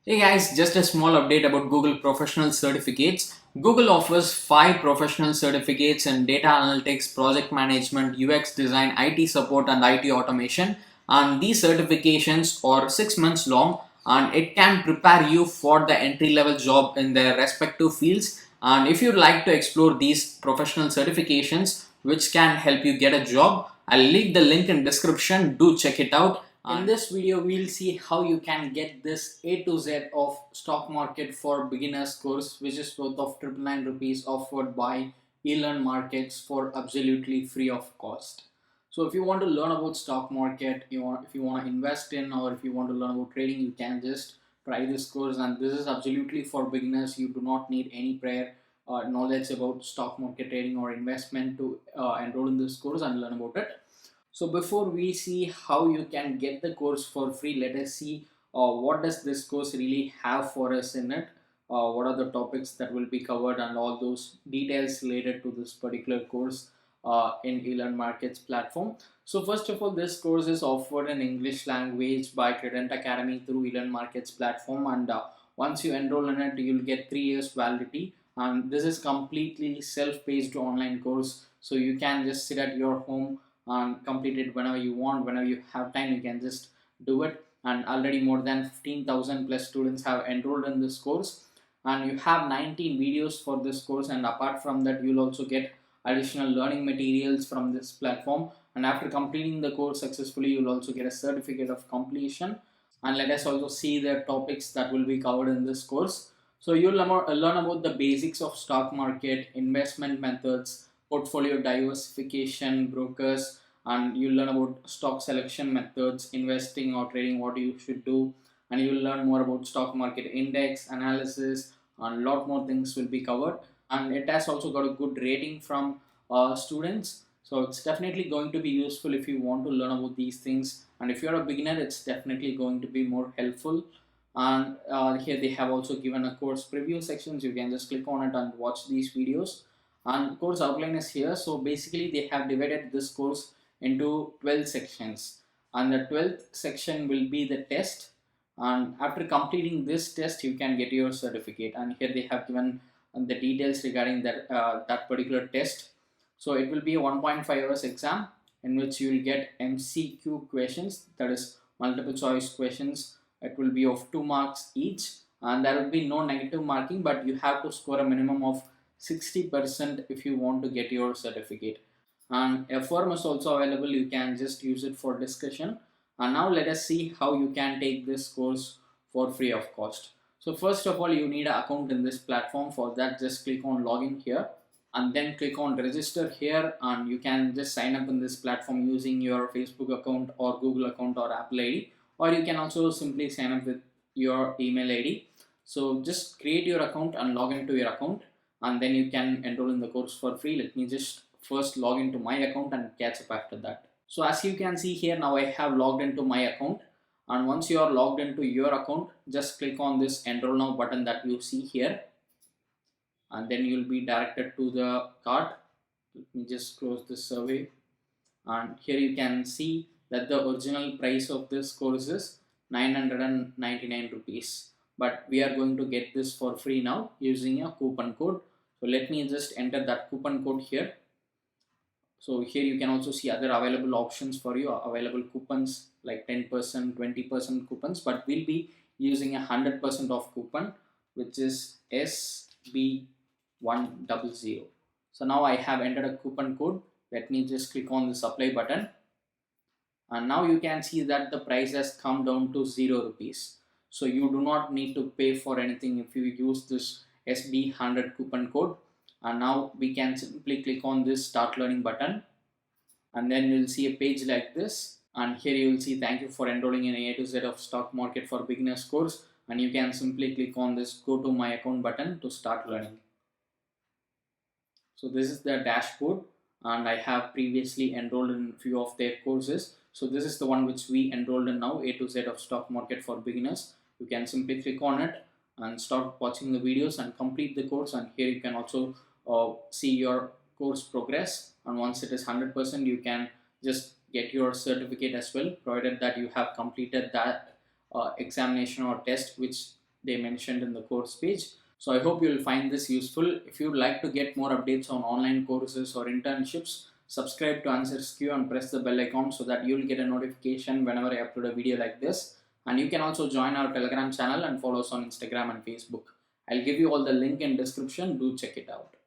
Hey guys, just a small update about Google professional certificates. Google offers 5 professional certificates in data analytics, project management, UX design, IT support, and IT automation. And these certifications are 6 months long and it can prepare you for the entry level job in their respective fields. And if you'd like to explore these professional certifications, which can help you get a job, I'll leave the link in description. Do check it out. In this video, we'll see how you can get this A to Z of stock market for beginners course, which is worth of 999 rupees, offered by elearnmarkets for absolutely free of cost. So if you want to learn about stock market, if you want to invest in, or if you want to learn about trading, you can just try this course. And this is absolutely for beginners. You do not need any prior knowledge about stock market trading or investment to enroll in this course and learn about it. So before we see how you can get the course for free, let us see what does this course really have for us in it. What are the topics that will be covered and all those details related to this particular course in Elearn Markets platform. So first of all, this course is offered in English language by Credent Academy through Elearn Markets platform, and once you enroll in it, you'll get 3 years validity. And this is completely self-paced online course, so you can just sit at your home and complete it whenever you want. Whenever you have time, you can just do it. And already more than 15,000 plus students have enrolled in this course, and you have 19 videos for this course. And apart from that, you'll also get additional learning materials from this platform. And after completing the course successfully, you'll also get a certificate of completion. And let us also see the topics that will be covered in this course. So you'll learn about the basics of stock market, investment methods, portfolio diversification, brokers, and you'll learn about stock selection methods, investing or trading, what you should do. And you'll learn more about stock market index analysis, and a lot more things will be covered. And it has also got a good rating from students, so it's definitely going to be useful if you want to learn about these things. And if you're a beginner, it's definitely going to be more helpful. And here they have also given a course preview sections. You can just click on it and watch these videos. And course outline is here. So basically they have divided this course into 12 sections, and the 12th section will be the test. And after completing this test, you can get your certificate. And here they have given the details regarding that particular test. So it will be a 1.5 hours exam in which you will get MCQ questions, that is multiple choice questions. It will be of 2 marks each, and there will be no negative marking, but you have to score a minimum of 60% if you want to get your certificate. And a form is also available. You can just use it for discussion. And now let us see how you can take this course for free of cost. So first of all, you need an account in this platform. For that, just click on login here and then click on register here, and you can just sign up in this platform using your Facebook account or Google account or Apple ID, or you can also simply sign up with your email ID. So just create your account and log into your account, and then you can enroll in the course for free. Let me just first log into my account and catch up after that. So as you can see here, now I have logged into my account. And once you are logged into your account, just click on this enroll now button that you see here, and then you'll be directed to the cart. Let me just close this survey, and here you can see that the original price of this course is 999 rupees, but we are going to get this for free now using a coupon code. So let me just enter that coupon code here. So here you can also see other available options for you, available coupons like 10%, 20% coupons, but we'll be using a 100% off coupon, which is SB100. So now I have entered a coupon code. Let me just click on this apply button, and now you can see that the price has come down to 0 rupees. So you do not need to pay for anything if you use this SB100 coupon code. And now we can simply click on this start learning button, and then you'll see a page like this. And here you will see thank you for enrolling in A to Z of stock market for beginners course, and you can simply click on this go to my account button to start learning. So this is the dashboard, and I have previously enrolled in few of their courses. So this is the one which we enrolled in now, A to Z of stock market for beginners. You can simply click on it and start watching the videos and complete the course. And here you can also see your course progress, and once it is 100%, you can just get your certificate as well, provided that you have completed that examination or test which they mentioned in the course page. So I hope you'll find this useful. If you'd like to get more updates on online courses or internships, subscribe to answersQ and press the bell icon so that you'll get a notification whenever I upload a video like this. And you can also join our Telegram channel and follow us on Instagram and Facebook. I'll give you all the link in description. Do check it out.